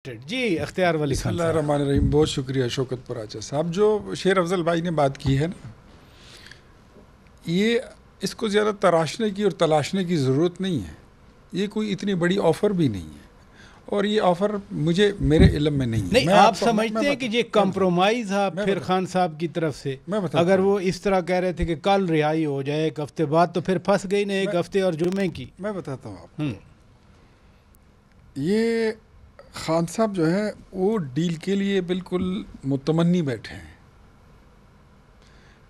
जी अख्तियार वली खान साहब। बिस्मिल्लाहिर्रहमानिर्रहीम। बहुत शुक्रिया शौकत पराचा साहब। जो शेर अफजल भाई ने बात की है ना, ये इसको ज़्यादा तराशने की और तलाशने की ज़रूरत नहीं है। ये कोई इतनी बड़ी ऑफ़र भी नहीं है और ये ऑफ़र मुझे मेरे इल्म में नहीं है। नहीं, आप समझते हैं कि ये कंप्रोमाइज़ आप फिर खान साहब की तरफ से, अगर वो इस तरह कह रहे थे कि कल रिहाई हो जाए एक हफ्ते बाद, तो फिर फंस गई ना एक हफ्ते और जुम्मे की। मैं बताता हूँ आपको, ये खान साहब जो है वो डील के लिए बिल्कुल मुतमन्नी बैठे हैं।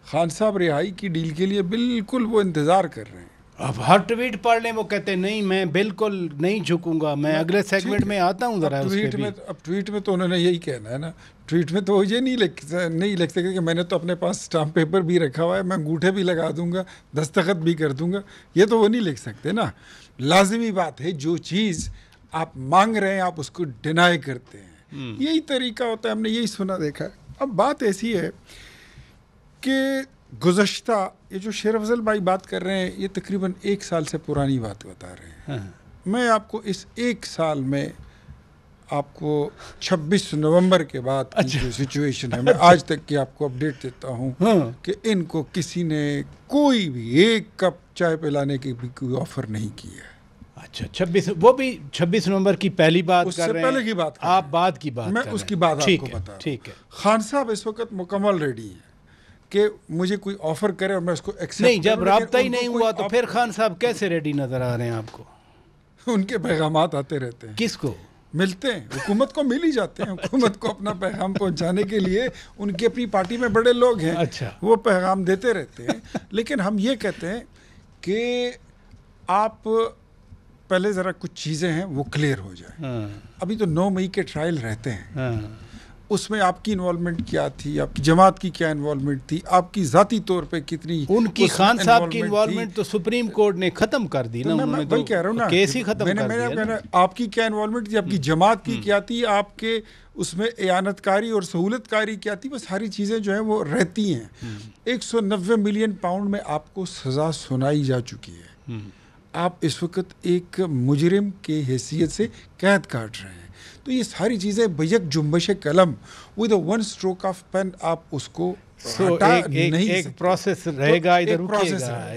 खान साहब रिहाई की डील के लिए बिल्कुल वो इंतज़ार कर रहे हैं। अब हर ट्वीट पढ़ लें, वो कहते हैं नहीं मैं बिल्कुल नहीं झुकूंगा, मैं अगले सेगमेंट में आता हूँ ज़रा। ट्वीट में तो उन्होंने यही कहना है ना। ट्वीट में तो वो ये नहीं लिख सकते कि मैंने तो अपने पास स्टाम्प पेपर भी रखा हुआ है, मैं अंगूठे भी लगा दूंगा, दस्तखत भी कर दूंगा। ये तो वो नहीं लिख सकते ना। लाजिमी बात है, जो चीज़ आप मांग रहे हैं आप उसको डिनाई करते हैं। यही तरीका होता है, हमने यही सुना देखा है। अब बात ऐसी है कि गुज़श्ता ये जो शेर अफजल भाई बात कर रहे हैं, ये तकरीबन 1 साल से पुरानी बात बता रहे हैं। मैं आपको इस 1 साल में आपको 26 नवंबर के बाद की जो सिचुएशन है, मैं आज तक की आपको अपडेट देता हूँ कि इनको किसी ने कोई भी 1 कप चाय पिलाने की भी कोई ऑफ़र नहीं की है। अच्छा, 26, वो भी 26 नवंबर की पहली बात उससे कर रहे हैं। पहले की बात आप बाद की बात मैं उसकी बात आपको बता रहा हूं। ठीक है। खान साहब इस वक्त मुकम्मल रेडी है कि मुझे कोई ऑफर करे और मैं उसको एक्सेप्ट नहीं, जब राब्ता ही नहीं हुआ तो फिर खान साहब कैसे रेडी नजर आ रहे हैं आपको? उनके पैगामात आते रहते हैं। किसको मिलते हैं? हुकूमत को मिल ही जाते हैं। हुकूमत को अपना पैगाम पहुंचाने के लिए उनकी अपनी पार्टी में बड़े लोग हैं। अच्छा, वो पैगाम देते रहते हैं। लेकिन हम ये कहते हैं कि आप पहले ज़रा कुछ चीज़ें हैं वो क्लियर हो जाए। अभी तो 9 मई के ट्रायल रहते हैं। उसमें आपकी इन्वॉल्वमेंट क्या थी, आपकी जमात की क्या इन्वॉल्वमेंट थी, आपकी ज़ाती तौर पे कितनी उनकी खान साहब की इन्वॉल्वमेंट तो सुप्रीम कोर्ट ने ख़त्म कर दी ना। मैं वही कह रहा हूँ ना, केस ही ख़त्म कर दिया। आपकी क्या इन्वॉल्वमेंट थी, आपकी जमात की क्या थी, आपके उसमें एयानतकारी और सहूलतकारी क्या थी, वो सारी चीज़ें जो हैं वो रहती हैं। 190 मिलियन पाउंड में आपको सज़ा सुनाई जा चुकी है। आप इस वक्त एक मुजरिम के हैसियत से कैद काट रहे हैं। तो ये सारी चीज़ें बैक जुम्बश कलम with one stroke of pen आप उसको हटा नहीं सकते। एक प्रोसेस रहेगा, इधर रुकिएगा।